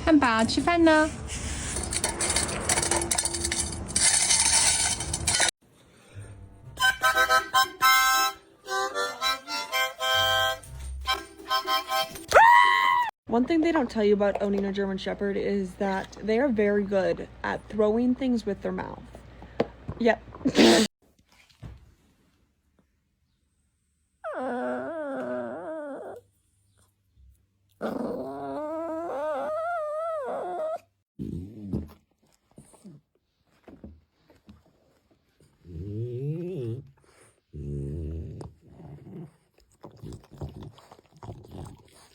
汉堡吃饭呢。One thing they don't tell you about owning a German Shepherd is that they are very good at throwing things with their mouth. Yep.